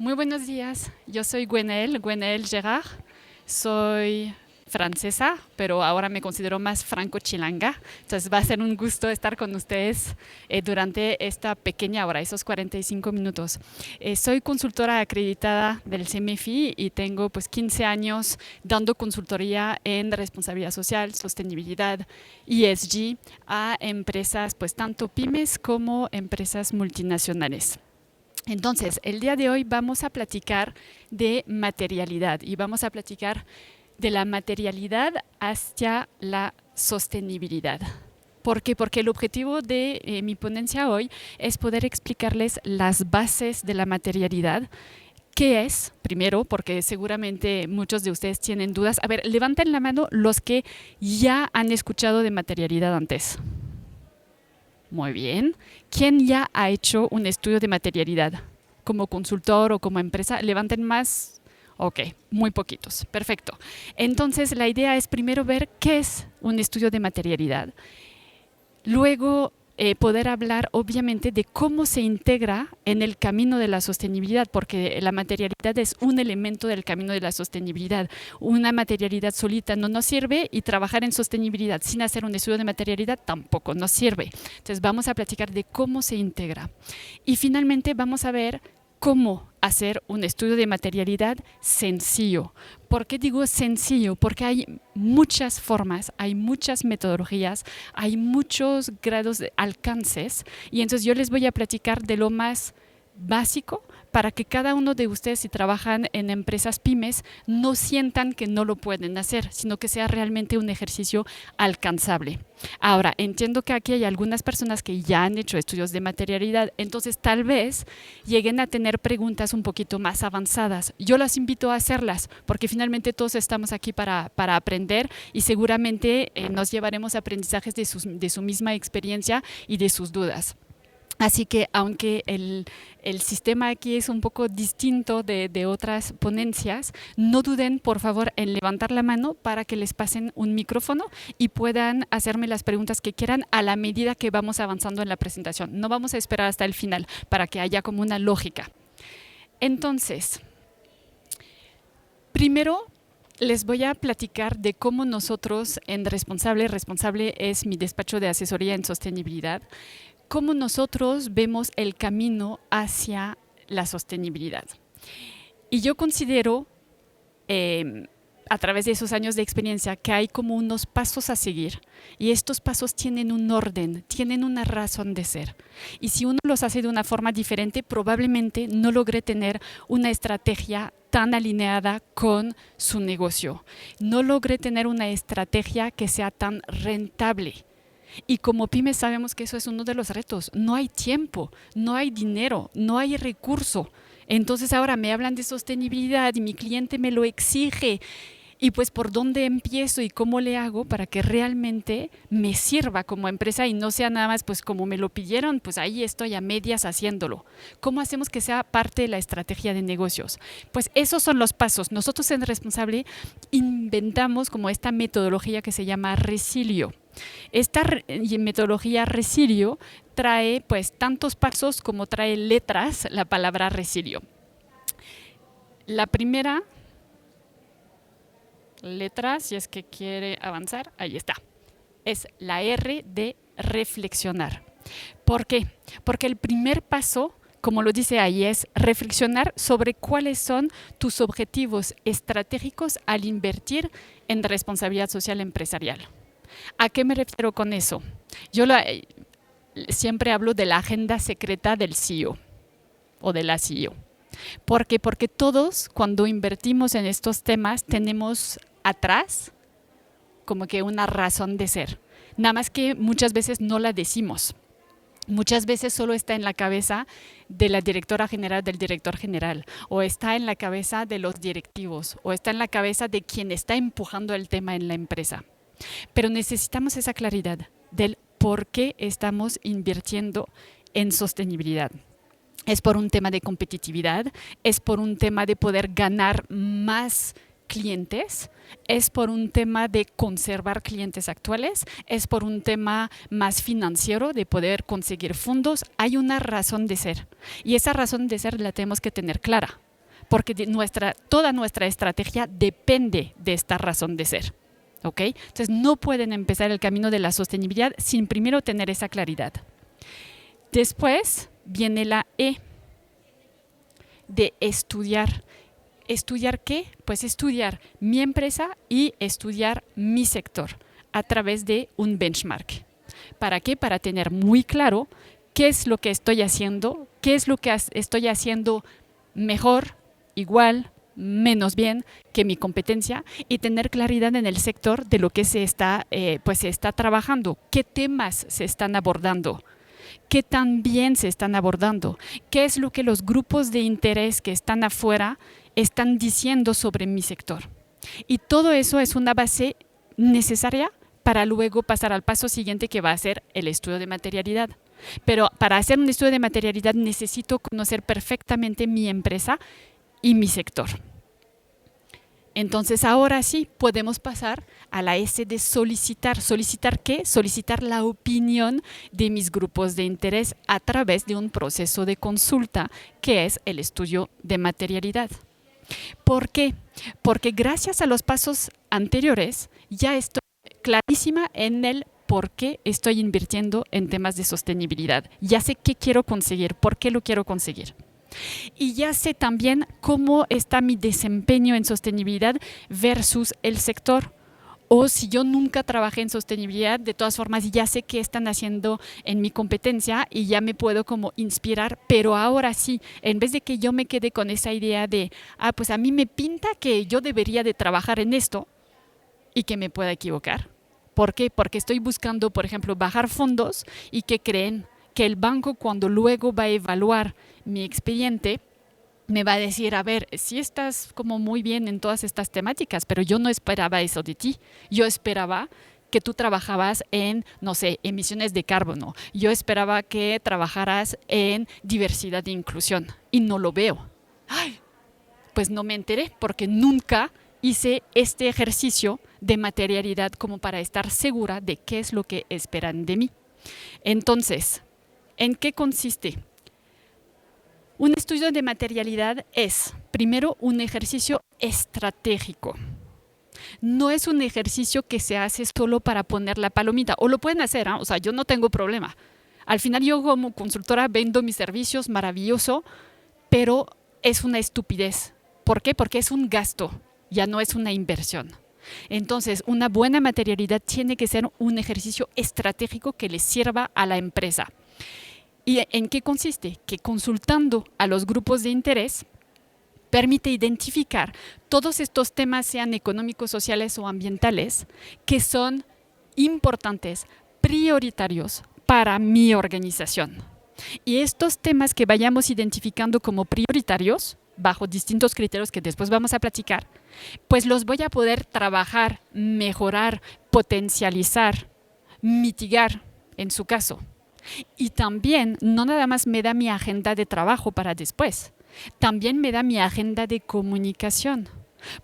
Muy buenos días, yo soy Gwenaëlle Gerard, soy francesa, pero ahora me considero más franco-chilanga, entonces va a ser un gusto estar con ustedes durante esta pequeña hora, esos 45 minutos. Soy consultora acreditada del CEMEFI y tengo pues 15 años dando consultoría en responsabilidad social, sostenibilidad, ESG a empresas pues tanto pymes como empresas multinacionales. Entonces, el día de hoy vamos a platicar de materialidad y vamos a platicar de la materialidad hacia la sostenibilidad. ¿Por qué? Porque el objetivo de mi ponencia hoy es poder explicarles las bases de la materialidad. ¿Qué es? Primero, porque seguramente muchos de ustedes tienen dudas. A ver, levanten la mano los que ya han escuchado de materialidad antes. Muy bien. ¿Quién ya ha hecho un estudio de materialidad? Como consultor o como empresa, levanten más. Ok, muy poquitos. Perfecto. Entonces, la idea es primero ver qué es un estudio de materialidad. Luego, poder hablar obviamente de cómo se integra en el camino de la sostenibilidad, porque la materialidad es un elemento del camino de la sostenibilidad. Una materialidad solita no nos sirve y trabajar en sostenibilidad sin hacer un estudio de materialidad tampoco nos sirve. Entonces vamos a platicar de cómo se integra. Y finalmente vamos a ver cómo hacer un estudio de materialidad sencillo. ¿Por qué digo sencillo? Porque hay muchas formas, hay muchas metodologías, hay muchos grados de alcances y entonces yo les voy a platicar de lo más básico para que cada uno de ustedes, si trabajan en empresas pymes, no sientan que no lo pueden hacer, sino que sea realmente un ejercicio alcanzable. Ahora, entiendo que aquí hay algunas personas que ya han hecho estudios de materialidad, entonces tal vez lleguen a tener preguntas un poquito más avanzadas. Yo las invito a hacerlas, porque finalmente todos estamos aquí para aprender y seguramente nos llevaremos aprendizajes de su misma experiencia y de sus dudas. Así que aunque el sistema aquí es un poco distinto de otras ponencias, no duden por favor en levantar la mano para que les pasen un micrófono y puedan hacerme las preguntas que quieran a la medida que vamos avanzando en la presentación. No vamos a esperar hasta el final para que haya como una lógica. Entonces, primero les voy a platicar de cómo nosotros en Responsable es mi despacho de asesoría en sostenibilidad, cómo nosotros vemos el camino hacia la sostenibilidad. Y yo considero, a través de esos años de experiencia, que hay como unos pasos a seguir. Y estos pasos tienen un orden, tienen una razón de ser. Y si uno los hace de una forma diferente, probablemente no logre tener una estrategia tan alineada con su negocio. No logre tener una estrategia que sea tan rentable. Y como pymes sabemos que eso es uno de los retos. No hay tiempo, no hay dinero, no hay recurso. Entonces ahora me hablan de sostenibilidad y mi cliente me lo exige. Y pues por dónde empiezo y cómo le hago para que realmente me sirva como empresa y no sea nada más pues como me lo pidieron, pues ahí estoy a medias haciéndolo. ¿Cómo hacemos que sea parte de la estrategia de negocios? Pues esos son los pasos. Nosotros en Responsable inventamos como esta metodología que se llama Resilio. Esta metodología Resilio trae pues tantos pasos como trae letras la palabra Resilio. La primera letra, si es que quiere avanzar, ahí está. Es la R de reflexionar. ¿Por qué? Porque el primer paso, como lo dice ahí, es reflexionar sobre cuáles son tus objetivos estratégicos al invertir en responsabilidad social empresarial. ¿A qué me refiero con eso? Yo siempre hablo de la agenda secreta del CEO o de la CEO. ¿Por qué? Porque todos cuando invertimos en estos temas tenemos atrás como que una razón de ser. Nada más que muchas veces no la decimos. Muchas veces solo está en la cabeza de la directora general, del director general, o está en la cabeza de los directivos, o está en la cabeza de quien está empujando el tema en la empresa. Pero necesitamos esa claridad del por qué estamos invirtiendo en sostenibilidad. Es por un tema de competitividad, es por un tema de poder ganar más clientes, es por un tema de conservar clientes actuales, es por un tema más financiero de poder conseguir fondos. Hay una razón de ser y esa razón de ser la tenemos que tener clara. porque toda nuestra estrategia depende de esta razón de ser. ¿Ok? Entonces no pueden empezar el camino de la sostenibilidad sin primero tener esa claridad. Después viene la E, de estudiar. ¿Estudiar qué? Pues estudiar mi empresa y estudiar mi sector a través de un benchmark. ¿Para qué? Para tener muy claro qué es lo que estoy haciendo, qué es lo que estoy haciendo mejor, igual, menos bien que mi competencia, y tener claridad en el sector de lo que se está trabajando, qué temas se están abordando, qué tan bien se están abordando, qué es lo que los grupos de interés que están afuera están diciendo sobre mi sector. Y todo eso es una base necesaria para luego pasar al paso siguiente, que va a ser el estudio de materialidad. Pero para hacer un estudio de materialidad necesito conocer perfectamente mi empresa y mi sector. Entonces ahora sí podemos pasar a la S de solicitar. ¿Solicitar qué? Solicitar la opinión de mis grupos de interés a través de un proceso de consulta, que es el estudio de materialidad. ¿Por qué? Porque gracias a los pasos anteriores ya estoy clarísima en el por qué estoy invirtiendo en temas de sostenibilidad. Ya sé qué quiero conseguir, por qué lo quiero conseguir. Y ya sé también cómo está mi desempeño en sostenibilidad versus el sector. O si yo nunca trabajé en sostenibilidad, de todas formas ya sé qué están haciendo en mi competencia y ya me puedo como inspirar, pero ahora sí, en vez de que yo me quede con esa idea de, pues a mí me pinta que yo debería de trabajar en esto y que me pueda equivocar. ¿Por qué? Porque estoy buscando, por ejemplo, bajar fondos y que creen que el banco, cuando luego va a evaluar mi expediente, me va a decir, a ver, sí estás como muy bien en todas estas temáticas, pero yo no esperaba eso de ti. Yo esperaba que tú trabajabas en, no sé, emisiones de carbono. Yo esperaba que trabajaras en diversidad e inclusión y no lo veo. Ay, pues no me enteré porque nunca hice este ejercicio de materialidad como para estar segura de qué es lo que esperan de mí. Entonces, ¿en qué consiste? Un estudio de materialidad es, primero, un ejercicio estratégico. No es un ejercicio que se hace solo para poner la palomita, o lo pueden hacer, o sea, yo no tengo problema. Al final yo como consultora vendo mis servicios, maravilloso, pero es una estupidez. ¿Por qué? Porque es un gasto, ya no es una inversión. Entonces, una buena materialidad tiene que ser un ejercicio estratégico que le sirva a la empresa. ¿Y en qué consiste? Que consultando a los grupos de interés permite identificar todos estos temas, sean económicos, sociales o ambientales, que son importantes, prioritarios para mi organización. Y estos temas que vayamos identificando como prioritarios, bajo distintos criterios que después vamos a platicar, pues los voy a poder trabajar, mejorar, potencializar, mitigar en su caso. Y también no nada más me da mi agenda de trabajo para después, también me da mi agenda de comunicación.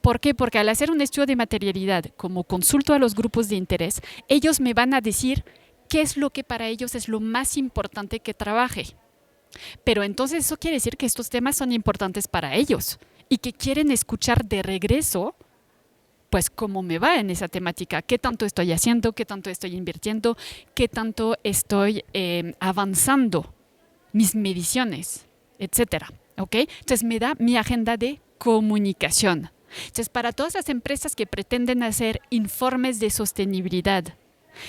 ¿Por qué? Porque al hacer un estudio de materialidad, como consulto a los grupos de interés, ellos me van a decir qué es lo que para ellos es lo más importante que trabaje. Pero entonces eso quiere decir que estos temas son importantes para ellos y que quieren escuchar de regreso pues cómo me va en esa temática, qué tanto estoy haciendo, qué tanto estoy invirtiendo, qué tanto estoy avanzando, mis mediciones, etcétera. ¿Ok? Entonces me da mi agenda de comunicación. Entonces, para todas las empresas que pretenden hacer informes de sostenibilidad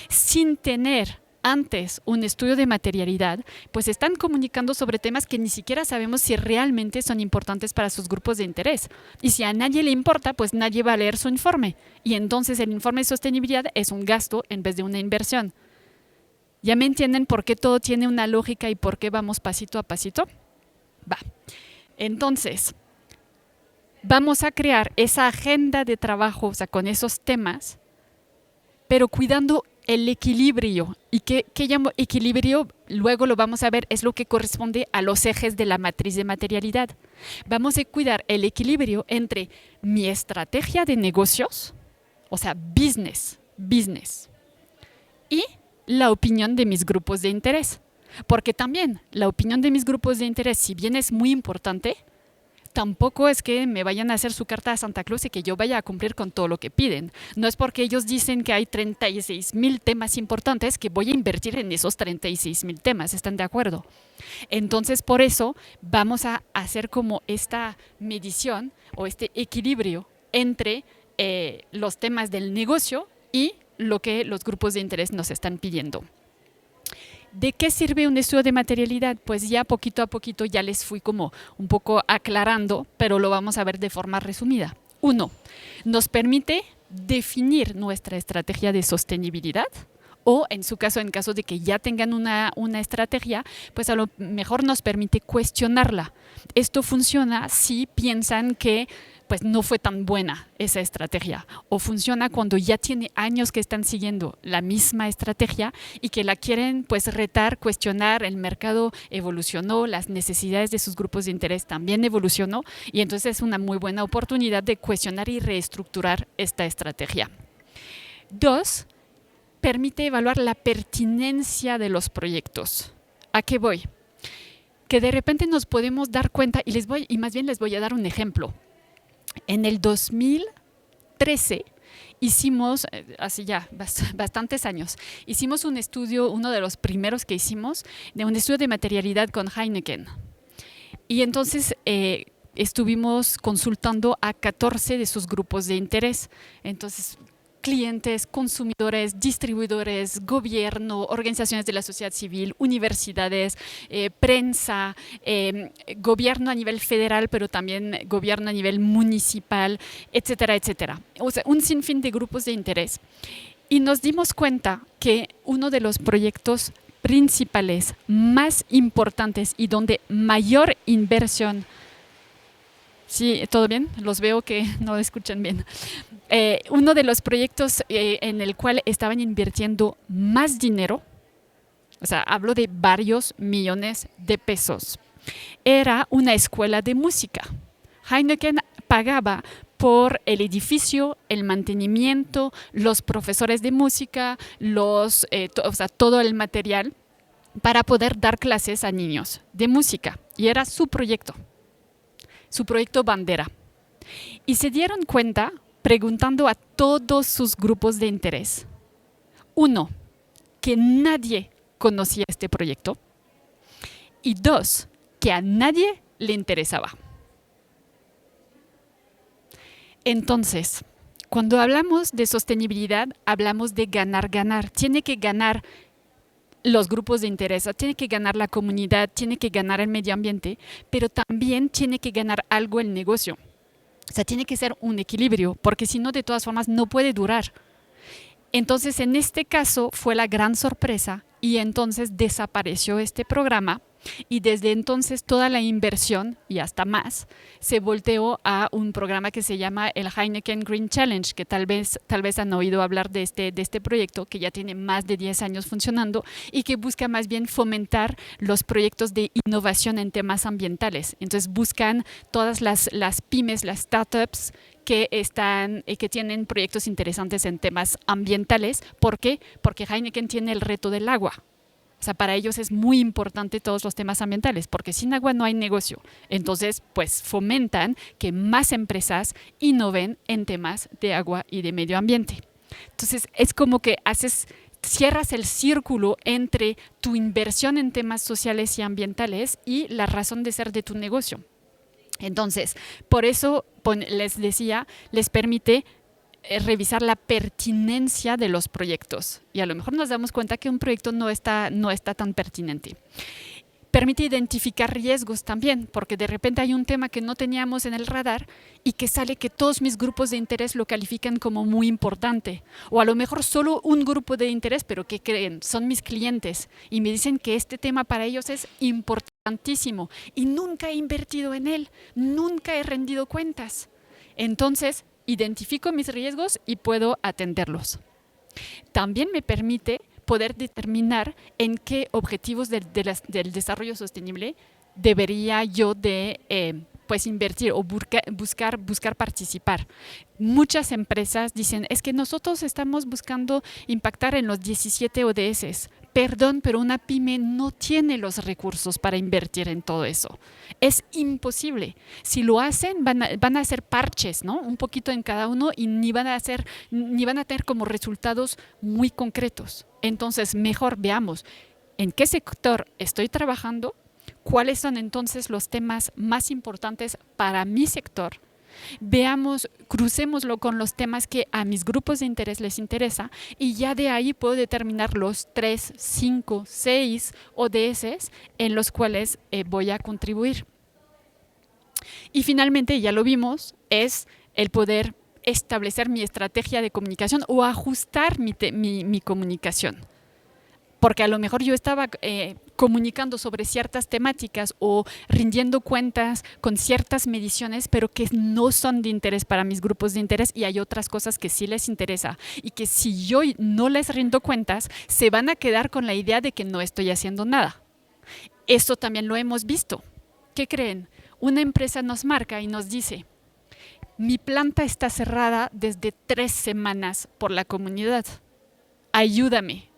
sin tener antes un estudio de materialidad, pues están comunicando sobre temas que ni siquiera sabemos si realmente son importantes para sus grupos de interés. Y si a nadie le importa, pues nadie va a leer su informe. Y entonces el informe de sostenibilidad es un gasto en vez de una inversión. ¿Ya me entienden por qué todo tiene una lógica y por qué vamos pasito a pasito? Va. Entonces, vamos a crear esa agenda de trabajo, o sea, con esos temas, pero cuidando el equilibrio. ¿Y qué llamo equilibrio? Luego lo vamos a ver, es lo que corresponde a los ejes de la matriz de materialidad. Vamos a cuidar el equilibrio entre mi estrategia de negocios, o sea, business, y la opinión de mis grupos de interés. Porque también la opinión de mis grupos de interés, si bien es muy importante, tampoco es que me vayan a hacer su carta a Santa Claus y que yo vaya a cumplir con todo lo que piden. No es porque ellos dicen que hay 36,000 temas importantes que voy a invertir en esos 36,000 temas, ¿están de acuerdo? Entonces, por eso vamos a hacer como esta medición o este equilibrio entre los temas del negocio y lo que los grupos de interés nos están pidiendo. ¿De qué sirve un estudio de materialidad? Pues ya poquito a poquito ya les fui como un poco aclarando, pero lo vamos a ver de forma resumida. Uno, nos permite definir nuestra estrategia de sostenibilidad, o en su caso, en caso de que ya tengan una estrategia, pues a lo mejor nos permite cuestionarla. Esto funciona si piensan que pues no fue tan buena esa estrategia, o funciona cuando ya tiene años que están siguiendo la misma estrategia y que la quieren pues retar, cuestionar, el mercado evolucionó, las necesidades de sus grupos de interés también evolucionó, y entonces es una muy buena oportunidad de cuestionar y reestructurar esta estrategia. Dos, permite evaluar la pertinencia de los proyectos. ¿A qué voy? Que de repente nos podemos dar cuenta, y más bien les voy a dar un ejemplo. En el 2013 hicimos, hace ya bastantes años, hicimos un estudio, uno de los primeros que hicimos, de un estudio de materialidad con Heineken. Y entonces estuvimos consultando a 14 de sus grupos de interés. Entonces, clientes, consumidores, distribuidores, gobierno, organizaciones de la sociedad civil, universidades, prensa, gobierno a nivel federal, pero también gobierno a nivel municipal, etcétera, etcétera. O sea, un sinfín de grupos de interés. Y nos dimos cuenta que uno de los proyectos principales, más importantes y donde mayor inversión. Sí, ¿todo bien? Los veo que no escuchan bien. Uno de los proyectos en el cual estaban invirtiendo más dinero, o sea, hablo de varios millones de pesos, era una escuela de música. Heineken pagaba por el edificio, el mantenimiento, los profesores de música, o sea, todo el material para poder dar clases a niños de música. Y era su proyecto bandera. Y se dieron cuenta preguntando a todos sus grupos de interés. Uno, que nadie conocía este proyecto. Y dos, que a nadie le interesaba. Entonces, cuando hablamos de sostenibilidad, hablamos de ganar, ganar. Tiene que ganar los grupos de interés, tiene que ganar la comunidad, tiene que ganar el medio ambiente, pero también tiene que ganar algo el negocio. O sea, tiene que ser un equilibrio, porque si no, de todas formas, no puede durar. Entonces, en este caso, fue la gran sorpresa y entonces desapareció este programa y desde entonces toda la inversión, y hasta más, se volteó a un programa que se llama el Heineken Green Challenge, que tal vez han oído hablar de este proyecto, que ya tiene más de 10 años funcionando y que busca más bien fomentar los proyectos de innovación en temas ambientales. Entonces buscan todas las pymes, las startups que tienen proyectos interesantes en temas ambientales. ¿Por qué? Porque Heineken tiene el reto del agua. O sea, para ellos es muy importante todos los temas ambientales, porque sin agua no hay negocio. Entonces, pues fomentan que más empresas innoven en temas de agua y de medio ambiente. Entonces, es como que cierras el círculo entre tu inversión en temas sociales y ambientales y la razón de ser de tu negocio. Entonces, por eso les decía, les permite revisar la pertinencia de los proyectos. Y a lo mejor nos damos cuenta que un proyecto no está tan pertinente. Permite identificar riesgos también, porque de repente hay un tema que no teníamos en el radar y que sale que todos mis grupos de interés lo califican como muy importante. O a lo mejor solo un grupo de interés, pero ¿qué creen? Son mis clientes y me dicen que este tema para ellos es importantísimo y nunca he invertido en él, nunca he rendido cuentas. Entonces, identifico mis riesgos y puedo atenderlos. También me permite poder determinar en qué objetivos del desarrollo sostenible debería yo de pues invertir o buscar participar. Muchas empresas dicen, es que nosotros estamos buscando impactar en los 17 ODS. Perdón, pero una pyme no tiene los recursos para invertir en todo eso. Es imposible. Si lo hacen, van a hacer parches, ¿no? Un poquito en cada uno y ni van a tener como resultados muy concretos. Entonces, mejor veamos en qué sector estoy trabajando, cuáles son entonces los temas más importantes para mi sector. Veamos, crucémoslo con los temas que a mis grupos de interés les interesa y ya de ahí puedo determinar los 3, 5, 6 ODS en los cuales voy a contribuir. Y finalmente, ya lo vimos, es el poder establecer mi estrategia de comunicación o ajustar mi comunicación. Porque a lo mejor yo estaba comunicando sobre ciertas temáticas o rindiendo cuentas con ciertas mediciones, pero que no son de interés para mis grupos de interés y hay otras cosas que sí les interesa y que si yo no les rindo cuentas, se van a quedar con la idea de que no estoy haciendo nada. Esto también lo hemos visto. ¿Qué creen? Una empresa nos marca y nos dice, mi planta está cerrada desde 3 semanas por la comunidad. Ayúdame.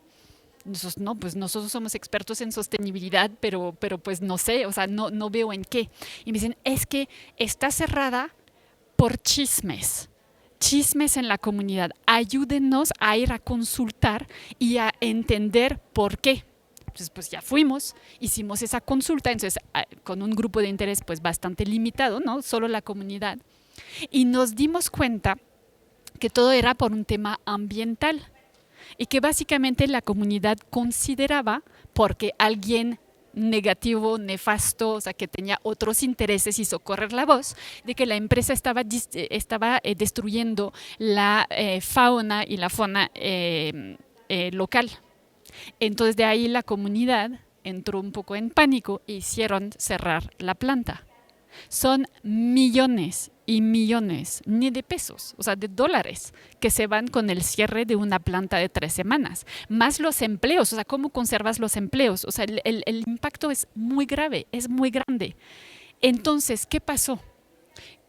Nosotros, no, pues nosotros somos expertos en sostenibilidad, pero pues no sé, o sea, no veo en qué. Y me dicen, es que está cerrada por chismes en la comunidad. Ayúdenos a ir a consultar y a entender por qué. Entonces, pues ya fuimos, hicimos esa consulta, entonces con un grupo de interés pues bastante limitado, ¿no? Solo la comunidad. Y nos dimos cuenta que todo era por un tema ambiental. Y que básicamente la comunidad consideraba, porque alguien negativo, nefasto, o sea, que tenía otros intereses, hizo correr la voz de que la empresa estaba destruyendo la fauna y la fauna local. Entonces de ahí la comunidad entró un poco en pánico e hicieron cerrar la planta. Son millones y millones, ni de pesos, o sea, de dólares, que se van con el cierre de una planta de 3 semanas, más los empleos, o sea, ¿cómo conservas los empleos? O sea, el impacto es muy grave, es muy grande. Entonces, ¿qué pasó?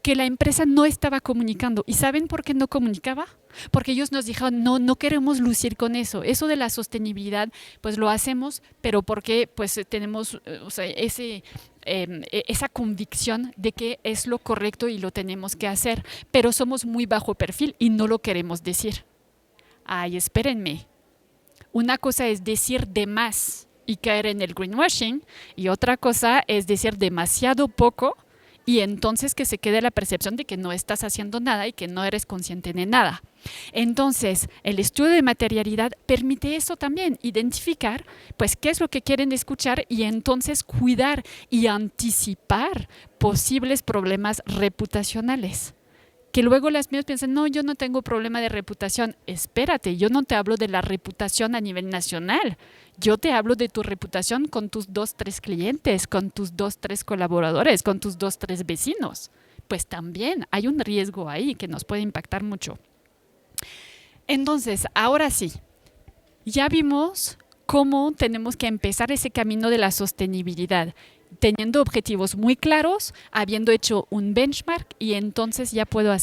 Que la empresa no estaba comunicando. ¿Y saben por qué no comunicaba? Porque ellos nos dijeron, no queremos lucir con eso. Eso de la sostenibilidad, pues lo hacemos, pero porque pues tenemos o sea, esa convicción de que es lo correcto y lo tenemos que hacer, pero somos muy bajo perfil y no lo queremos decir. Ay, espérenme. Una cosa es decir de más y caer en el greenwashing y otra cosa es decir demasiado poco y entonces que se quede la percepción de que no estás haciendo nada y que no eres consciente de nada. Entonces, el estudio de materialidad permite eso también, identificar pues qué es lo que quieren escuchar y entonces cuidar y anticipar posibles problemas reputacionales. Que luego las mías piensan, no, yo no tengo problema de reputación. Espérate, yo no te hablo de la reputación a nivel nacional. Yo te hablo de tu reputación con tus 2, 3 clientes, con tus 2, 3 colaboradores, con tus 2, 3 vecinos. Pues también hay un riesgo ahí que nos puede impactar mucho. Entonces, ahora sí, ya vimos cómo tenemos que empezar ese camino de la sostenibilidad, teniendo objetivos muy claros, habiendo hecho un benchmark y entonces ya puedo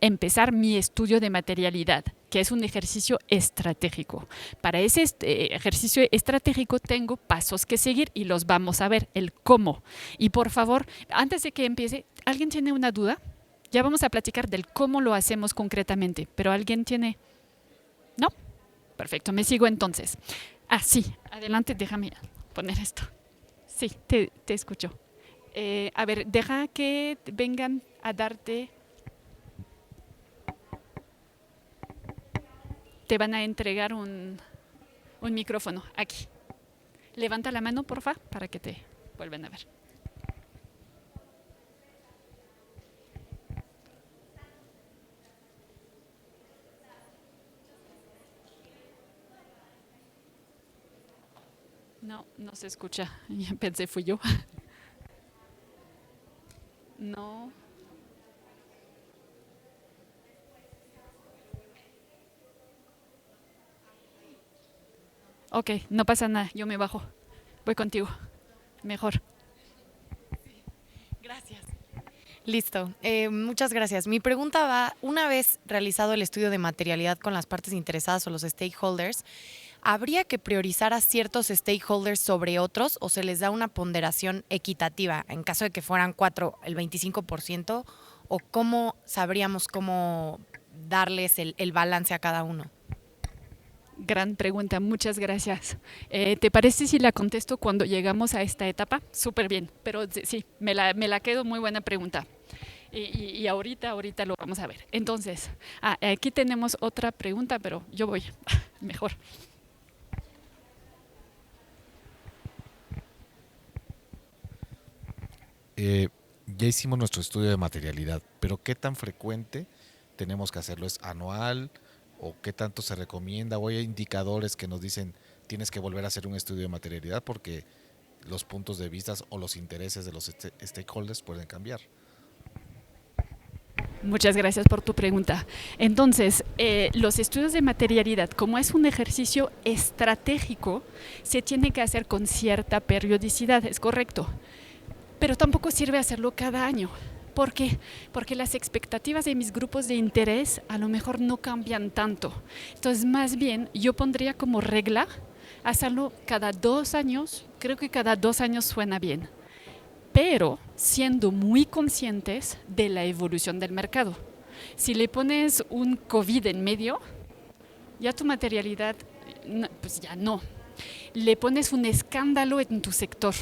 empezar mi estudio de materialidad, que es un ejercicio estratégico. Para ese ejercicio estratégico tengo pasos que seguir y los vamos a ver, el cómo. Y por favor, antes de que empiece, ¿alguien tiene una duda? Ya vamos a platicar del cómo lo hacemos concretamente, pero ¿alguien tiene? ¿No? Perfecto, me sigo entonces. Sí, adelante, déjame poner esto. Sí, te escucho. A ver, deja que vengan a darte. Te van a entregar un micrófono aquí. Levanta la mano, porfa, para que te vuelvan a ver. No se escucha. Pensé fui yo. No. Ok, no pasa nada, yo me bajo. Voy contigo. Mejor. Gracias. Listo. Muchas gracias. Mi pregunta va, una vez realizado el estudio de materialidad con las partes interesadas o los stakeholders, ¿habría que priorizar a ciertos stakeholders sobre otros o se les da una ponderación equitativa en caso de que fueran cuatro, el 25%? ¿O cómo sabríamos cómo darles el balance a cada uno? Gran pregunta, muchas gracias. ¿Te parece si la contesto cuando llegamos a esta etapa? Súper bien, pero sí, me la quedo, muy buena pregunta. Y ahorita lo vamos a ver. Entonces, aquí tenemos otra pregunta, pero yo voy mejor. Eh, ya hicimos nuestro estudio de materialidad, pero ¿qué tan frecuente tenemos que hacerlo? ¿Es anual o qué tanto se recomienda? ¿O hay indicadores que nos dicen tienes que volver a hacer un estudio de materialidad porque los puntos de vista o los intereses de los stakeholders pueden cambiar? Muchas gracias por tu pregunta. Entonces, los estudios de materialidad, como es un ejercicio estratégico, se tiene que hacer con cierta periodicidad, es correcto. Pero tampoco sirve hacerlo cada año. ¿Por qué? Porque las expectativas de mis grupos de interés a lo mejor no cambian tanto. Entonces, más bien, yo pondría como regla hacerlo cada 2 años. Creo que cada 2 años suena bien, pero siendo muy conscientes de la evolución del mercado. Si le pones un COVID en medio, ya tu materialidad, pues ya no. Le pones un escándalo en tu sector,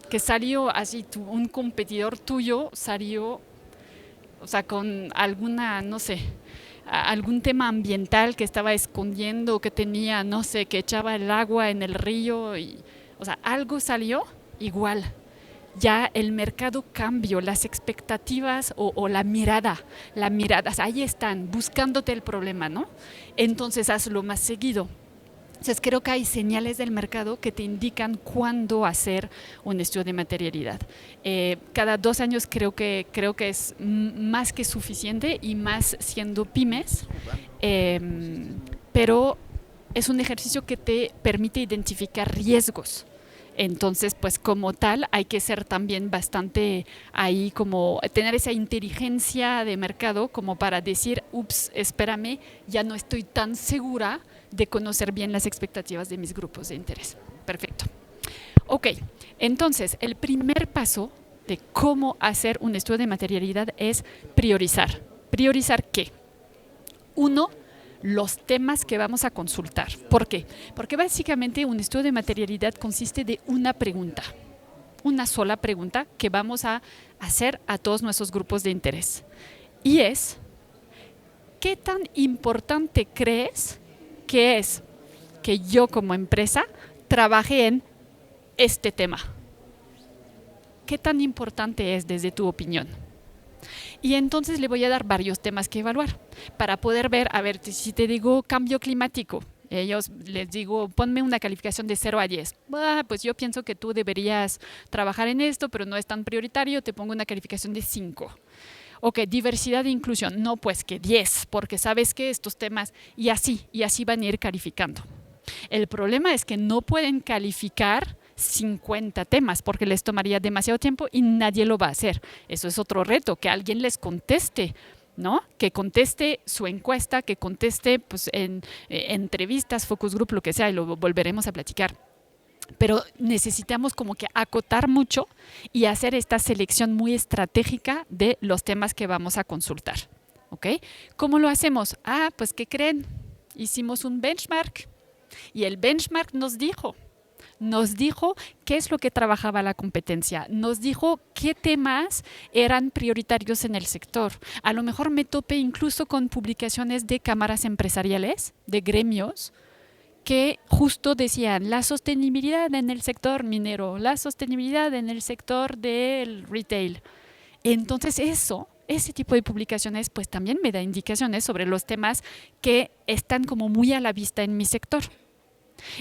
que salió así, un competidor tuyo salió, o sea, con alguna, no sé, algún tema ambiental que estaba escondiendo, que tenía, no sé, que echaba el agua en el río, o sea, algo salió igual. Ya el mercado cambió, las expectativas o la mirada, o sea, ahí están, buscándote el problema, ¿no? Entonces hazlo más seguido. Entonces creo que hay señales del mercado que te indican cuándo hacer un estudio de materialidad. Cada 2 años creo que es más que suficiente y más siendo pymes, eh, pero es un ejercicio que te permite identificar riesgos. Entonces, pues como tal, hay que ser también bastante ahí, como tener esa inteligencia de mercado como para decir, ups, espérame, ya no estoy tan segura de conocer bien las expectativas de mis grupos de interés. Perfecto. Ok, entonces el primer paso de cómo hacer un estudio de materialidad es priorizar. ¿Priorizar qué? Uno, los temas que vamos a consultar. ¿Por qué? Porque básicamente un estudio de materialidad consiste de una pregunta, una sola pregunta que vamos a hacer a todos nuestros grupos de interés. Y es, ¿qué tan importante crees que es que yo como empresa trabaje en este tema? ¿Qué tan importante es desde tu opinión? Y entonces le voy a dar varios temas que evaluar para poder ver, a ver, si te digo cambio climático, ellos les digo, ponme una calificación de 0 a 10. Pues yo pienso que tú deberías trabajar en esto, pero no es tan prioritario, te pongo una calificación de 5. Ok, diversidad e inclusión, no, pues que 10, porque sabes que estos temas, y así van a ir calificando. El problema es que no pueden calificar 50 temas porque les tomaría demasiado tiempo y nadie lo va a hacer. Eso es otro reto, que alguien les conteste, ¿no? Que conteste su encuesta, que conteste pues, en entrevistas, focus group, lo que sea, y lo volveremos a platicar. Pero necesitamos como que acotar mucho y hacer esta selección muy estratégica de los temas que vamos a consultar. ¿Ok? ¿Cómo lo hacemos? Pues ¿qué creen? Hicimos un benchmark y el benchmark nos dijo qué es lo que trabajaba la competencia, nos dijo qué temas eran prioritarios en el sector. A lo mejor me topé incluso con publicaciones de cámaras empresariales, de gremios, que justo decían la sostenibilidad en el sector minero, la sostenibilidad en el sector del retail. Entonces ese tipo de publicaciones pues también me da indicaciones sobre los temas que están como muy a la vista en mi sector.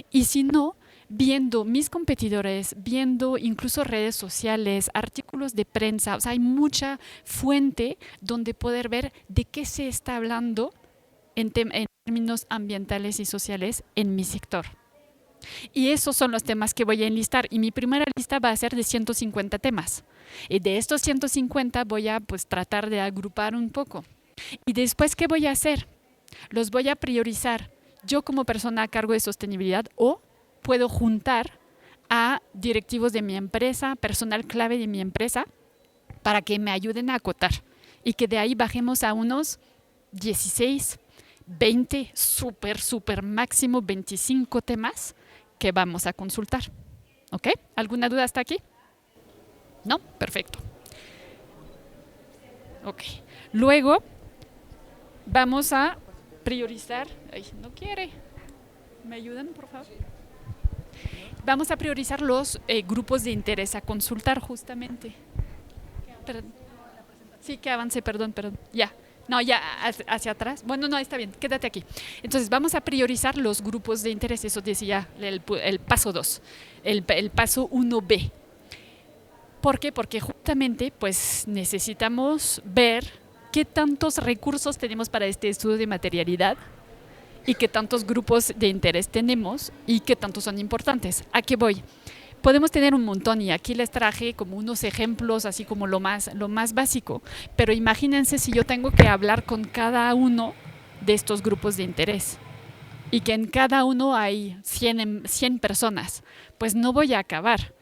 Y si no, viendo mis competidores, viendo incluso redes sociales, artículos de prensa, o sea, hay mucha fuente donde poder ver de qué se está hablando en términos ambientales y sociales en mi sector. Y esos son los temas que voy a enlistar. Y mi primera lista va a ser de 150 temas. Y de estos 150 voy a pues tratar de agrupar un poco. Y después, ¿qué voy a hacer? Los voy a priorizar yo como persona a cargo de sostenibilidad o puedo juntar a directivos de mi empresa, personal clave de mi empresa, para que me ayuden a acotar y que de ahí bajemos a unos 16, 20, súper máximo 25 temas que vamos a consultar. ¿Ok? ¿Alguna duda hasta aquí? ¿No? Perfecto. Ok. Luego vamos a priorizar. Ay, no quiere. ¿Me ayudan, por favor? Vamos a priorizar los grupos de interés a consultar justamente. Perdón. Sí, que avance, perdón. Ya. No, ya hacia atrás. Bueno, no, está bien, quédate aquí. Entonces, vamos a priorizar los grupos de interés. Eso decía el paso 2, el paso 1B. ¿Por qué? Porque justamente pues necesitamos ver qué tantos recursos tenemos para este estudio de materialidad y qué tantos grupos de interés tenemos y qué tantos son importantes. ¿A qué voy? Podemos tener un montón y aquí les traje como unos ejemplos, así como lo más básico, pero imagínense si yo tengo que hablar con cada uno de estos grupos de interés y que en cada uno hay 100 personas, pues no voy a acabar.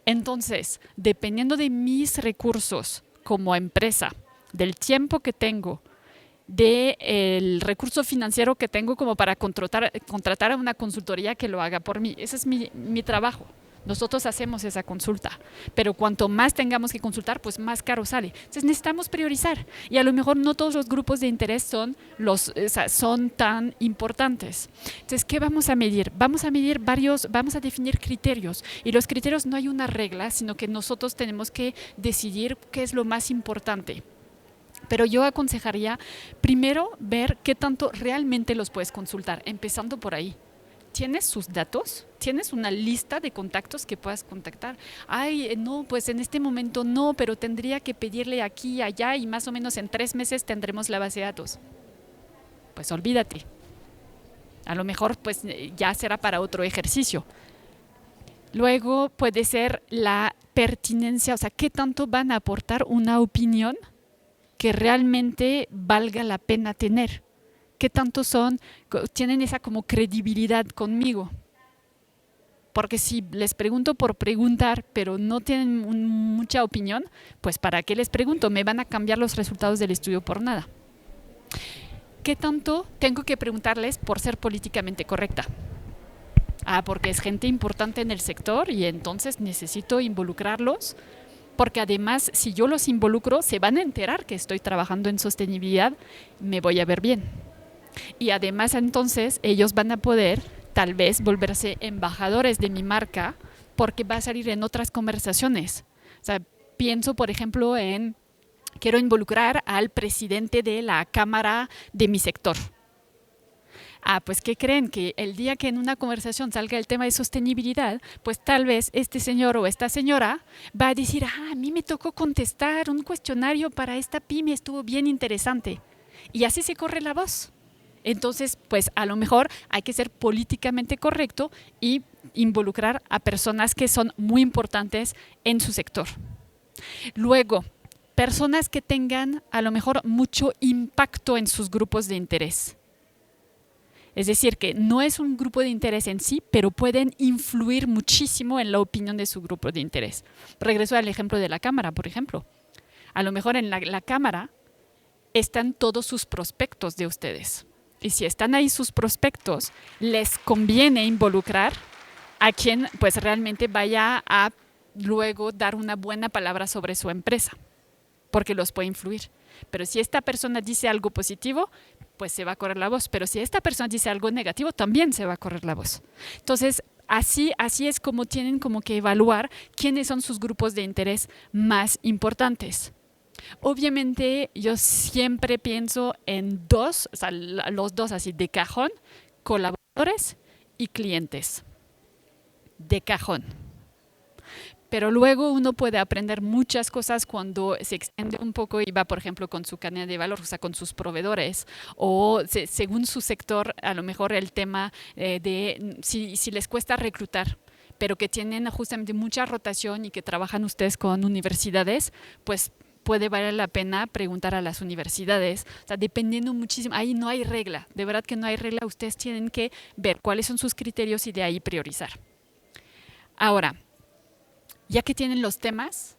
Entonces, dependiendo de mis recursos como empresa, del tiempo que tengo, del recurso financiero que tengo como para contratar a una consultoría que lo haga por mí. Ese es mi trabajo. Nosotros hacemos esa consulta, pero cuanto más tengamos que consultar, pues más caro sale. Entonces necesitamos priorizar y a lo mejor no todos los grupos de interés son tan importantes. Entonces, ¿qué vamos a medir? Vamos a definir criterios y los criterios no hay una regla, sino que nosotros tenemos que decidir qué es lo más importante. Pero yo aconsejaría primero ver qué tanto realmente los puedes consultar, empezando por ahí. ¿Tienes sus datos? ¿Tienes una lista de contactos que puedas contactar? Ay, no, pues en este momento no, pero tendría que pedirle aquí y allá y más o menos en 3 meses tendremos la base de datos. Pues olvídate. A lo mejor pues ya será para otro ejercicio. Luego puede ser la pertinencia, o sea, qué tanto van a aportar una opinión que realmente valga la pena tener. ¿Qué tanto tienen esa como credibilidad conmigo? Porque si les pregunto por preguntar, pero no tienen mucha opinión, pues ¿para qué les pregunto? Me van a cambiar los resultados del estudio por nada. ¿Qué tanto tengo que preguntarles por ser políticamente correcta? Porque es gente importante en el sector y entonces necesito involucrarlos, porque además si yo los involucro se van a enterar que estoy trabajando en sostenibilidad, me voy a ver bien. Y además entonces ellos van a poder tal vez volverse embajadores de mi marca porque va a salir en otras conversaciones. O sea, pienso por ejemplo quiero involucrar al presidente de la cámara de mi sector. Pues ¿qué creen? Que el día que en una conversación salga el tema de sostenibilidad, pues tal vez este señor o esta señora va a decir, a mí me tocó contestar un cuestionario para esta pyme, estuvo bien interesante. Y así se corre la voz. Entonces, pues a lo mejor hay que ser políticamente correcto y involucrar a personas que son muy importantes en su sector. Luego, personas que tengan a lo mejor mucho impacto en sus grupos de interés. Es decir, que no es un grupo de interés en sí, pero pueden influir muchísimo en la opinión de su grupo de interés. Regreso al ejemplo de la Cámara, por ejemplo. A lo mejor en la Cámara están todos sus prospectos de ustedes. Y si están ahí sus prospectos, les conviene involucrar a quien pues realmente vaya a luego dar una buena palabra sobre su empresa, porque los puede influir. Pero si esta persona dice algo positivo, pues se va a correr la voz. Pero si esta persona dice algo negativo, también se va a correr la voz. Entonces, así es como tienen como que evaluar quiénes son sus grupos de interés más importantes. Obviamente yo siempre pienso en dos, o sea, los dos así de cajón, colaboradores y clientes. De cajón. Pero luego uno puede aprender muchas cosas cuando se extiende un poco y va, por ejemplo, con su cadena de valor, o sea, con sus proveedores, o según su sector, a lo mejor el tema si les cuesta reclutar, pero que tienen justamente mucha rotación y que trabajan ustedes con universidades, pues puede valer la pena preguntar a las universidades. O sea, dependiendo muchísimo, ahí no hay regla, de verdad que no hay regla, ustedes tienen que ver cuáles son sus criterios y de ahí priorizar. Ahora, ya que tienen los temas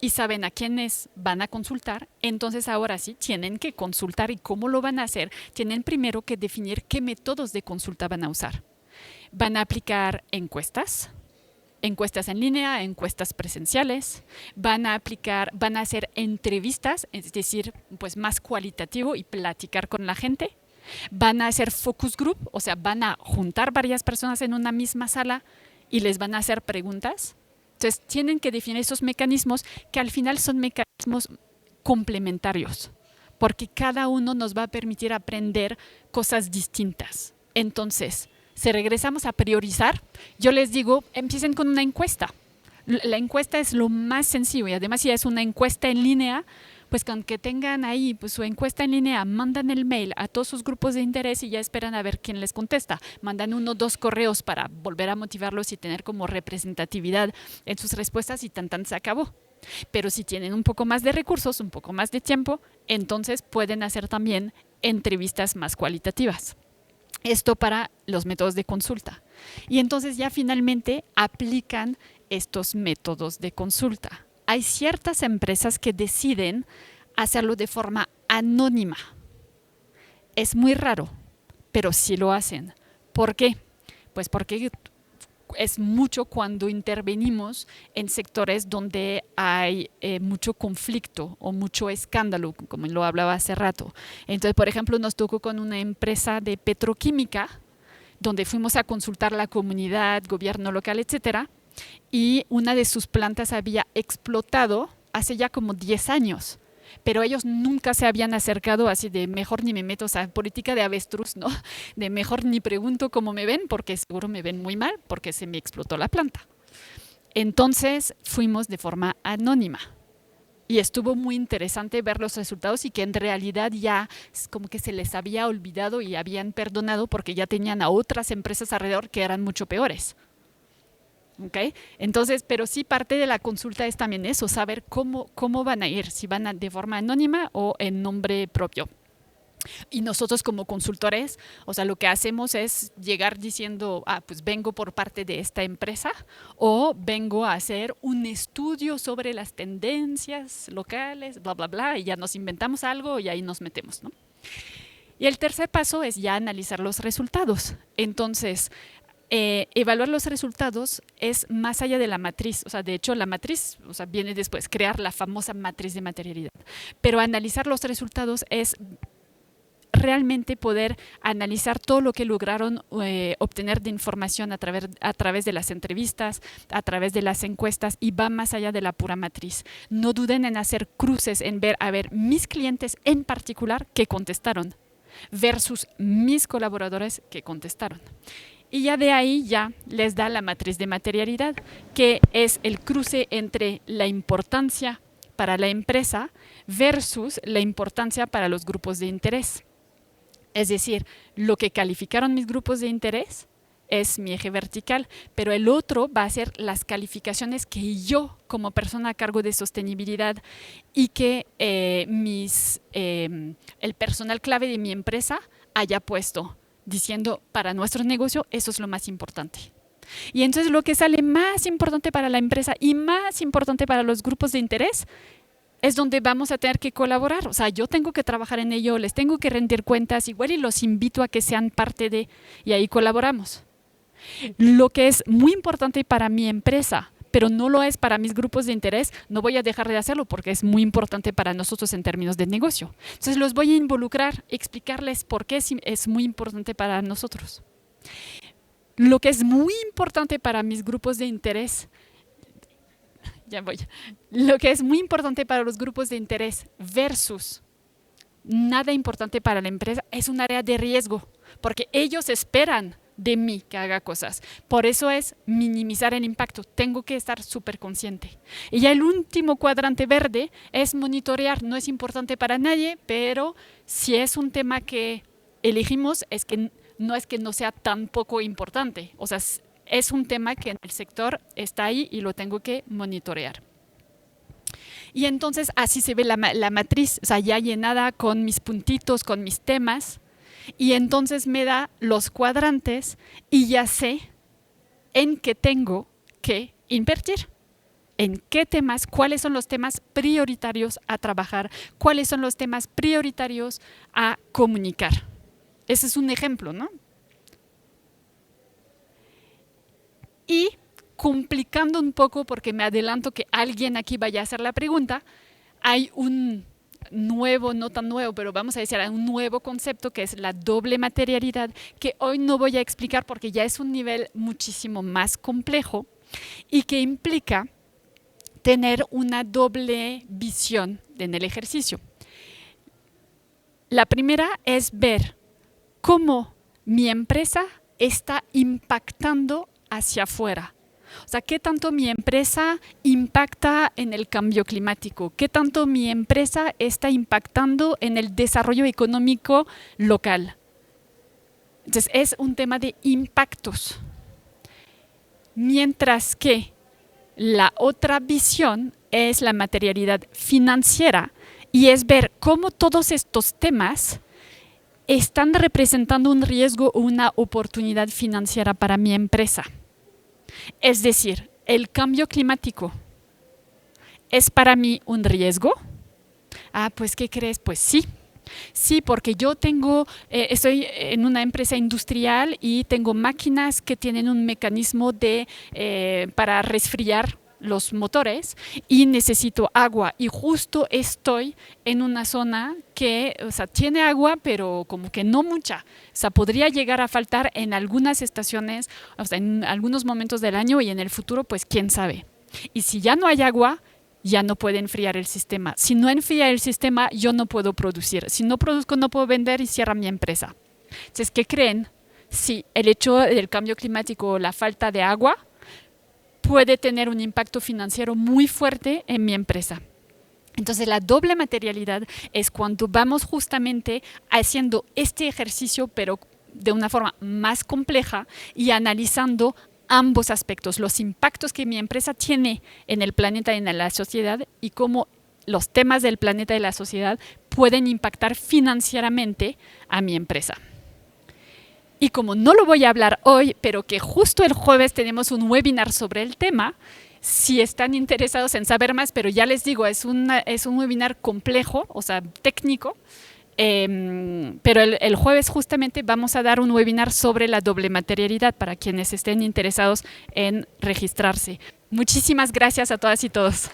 y saben a quiénes van a consultar, entonces ahora sí tienen que consultar. ¿Y cómo lo van a hacer? Tienen primero que definir qué métodos de consulta van a usar. Van a aplicar encuestas en línea, encuestas presenciales, van a hacer entrevistas, es decir, pues más cualitativo y platicar con la gente. Van a hacer focus group, o sea, van a juntar varias personas en una misma sala y les van a hacer preguntas. Entonces, tienen que definir esos mecanismos que al final son mecanismos complementarios, porque cada uno nos va a permitir aprender cosas distintas. Entonces, si regresamos a priorizar, yo les digo, empiecen con una encuesta. La encuesta es lo más sencillo y además si es una encuesta en línea, pues con que tengan ahí pues, su encuesta en línea, mandan el mail a todos sus grupos de interés y ya esperan a ver quién les contesta. Mandan 1 o 2 correos para volver a motivarlos y tener como representatividad en sus respuestas y tan se acabó. Pero si tienen un poco más de recursos, un poco más de tiempo, entonces pueden hacer también entrevistas más cualitativas. Esto para los métodos de consulta. Y entonces ya finalmente aplican estos métodos de consulta. Hay ciertas empresas que deciden hacerlo de forma anónima. Es muy raro, pero sí lo hacen. ¿Por qué? Pues porque es mucho cuando intervenimos en sectores donde hay mucho conflicto o mucho escándalo, como lo hablaba hace rato. Entonces, por ejemplo, nos tocó con una empresa de petroquímica, donde fuimos a consultar la comunidad, gobierno local, etcétera, y una de sus plantas había explotado hace ya como 10 años. Pero ellos nunca se habían acercado así de mejor ni me meto, o sea, política de avestruz, ¿no? De mejor ni pregunto cómo me ven, porque seguro me ven muy mal, porque se me explotó la planta. Entonces fuimos de forma anónima. Y estuvo muy interesante ver los resultados y que en realidad ya como que se les había olvidado y habían perdonado porque ya tenían a otras empresas alrededor que eran mucho peores. ¿Okay? Entonces, pero sí parte de la consulta es también eso, saber cómo van a ir, si van de forma anónima o en nombre propio. Y nosotros como consultores, o sea, lo que hacemos es llegar diciendo, pues vengo por parte de esta empresa o vengo a hacer un estudio sobre las tendencias locales, bla, bla, bla, y ya nos inventamos algo y ahí nos metemos, ¿no? Y el tercer paso es ya analizar los resultados. Entonces, evaluar los resultados es más allá de la matriz, o sea, de hecho la matriz, o sea, viene después, crear la famosa matriz de materialidad, pero analizar los resultados es realmente poder analizar todo lo que lograron obtener de información a través de las entrevistas, a través de las encuestas y va más allá de la pura matriz. No duden en hacer cruces, en ver, mis clientes en particular que contestaron versus mis colaboradores que contestaron. Y ya de ahí ya les da la matriz de materialidad, que es el cruce entre la importancia para la empresa versus la importancia para los grupos de interés. Es decir, lo que calificaron mis grupos de interés es mi eje vertical, pero el otro va a ser las calificaciones que yo, como persona a cargo de sostenibilidad y que el personal clave de mi empresa haya puesto, diciendo, para nuestro negocio eso es lo más importante. Y entonces lo que sale más importante para la empresa y más importante para los grupos de interés es donde vamos a tener que colaborar. O sea, yo tengo que trabajar en ello, les tengo que rendir cuentas, igual y los invito a que sean parte de, y ahí colaboramos. Lo que es muy importante para mi empresa, pero no lo es para mis grupos de interés, no voy a dejar de hacerlo porque es muy importante para nosotros en términos de negocio. Entonces los voy a involucrar, explicarles por qué es muy importante para nosotros. Lo que es muy importante para mis grupos de interés, lo que es muy importante para los grupos de interés versus nada importante para la empresa es un área de riesgo, porque ellos esperan de mí que haga cosas. Por eso es minimizar el impacto. Tengo que estar súper consciente. Y ya el último cuadrante verde es monitorear. No es importante para nadie, pero si es un tema que elegimos, es que no sea tan poco importante. O sea, es un tema que en el sector está ahí y lo tengo que monitorear. Y entonces así se ve la matriz, o sea, ya llenada con mis puntitos, con mis temas. Y entonces me da los cuadrantes y ya sé en qué tengo que invertir. En qué temas, cuáles son los temas prioritarios a trabajar, cuáles son los temas prioritarios a comunicar. Ese es un ejemplo, ¿no? Y complicando un poco, porque me adelanto que alguien aquí vaya a hacer la pregunta, hay un nuevo, no tan nuevo, pero vamos a decir un nuevo concepto que es la doble materialidad, que hoy no voy a explicar porque ya es un nivel muchísimo más complejo y que implica tener una doble visión en el ejercicio. La primera es ver cómo mi empresa está impactando hacia afuera. O sea, ¿qué tanto mi empresa impacta en el cambio climático? ¿Qué tanto mi empresa está impactando en el desarrollo económico local? Entonces, es un tema de impactos. Mientras que la otra visión es la materialidad financiera y es ver cómo todos estos temas están representando un riesgo o una oportunidad financiera para mi empresa. Es decir, el cambio climático es para mí un riesgo. Pues ¿qué crees? Pues sí. Sí, porque yo estoy en una empresa industrial y tengo máquinas que tienen un mecanismo para resfriar los motores y necesito agua y justo estoy en una zona que, o sea, tiene agua pero como que no mucha, o sea, podría llegar a faltar en algunas estaciones, o sea, en algunos momentos del año y en el futuro pues quién sabe. Y si ya no hay agua, ya no puede enfriar el sistema. Si no enfría el sistema, yo no puedo producir. Si no produzco, no puedo vender y cierra mi empresa. Entonces, ¿qué creen? Sí, el hecho del cambio climático o la falta de agua puede tener un impacto financiero muy fuerte en mi empresa. Entonces, la doble materialidad es cuando vamos justamente haciendo este ejercicio, pero de una forma más compleja y analizando ambos aspectos, los impactos que mi empresa tiene en el planeta y en la sociedad y cómo los temas del planeta y la sociedad pueden impactar financieramente a mi empresa. Y como no lo voy a hablar hoy, pero que justo el jueves tenemos un webinar sobre el tema, si están interesados en saber más, pero ya les digo, es un webinar complejo, o sea, técnico, pero el jueves justamente vamos a dar un webinar sobre la doble materialidad para quienes estén interesados en registrarse. Muchísimas gracias a todas y todos.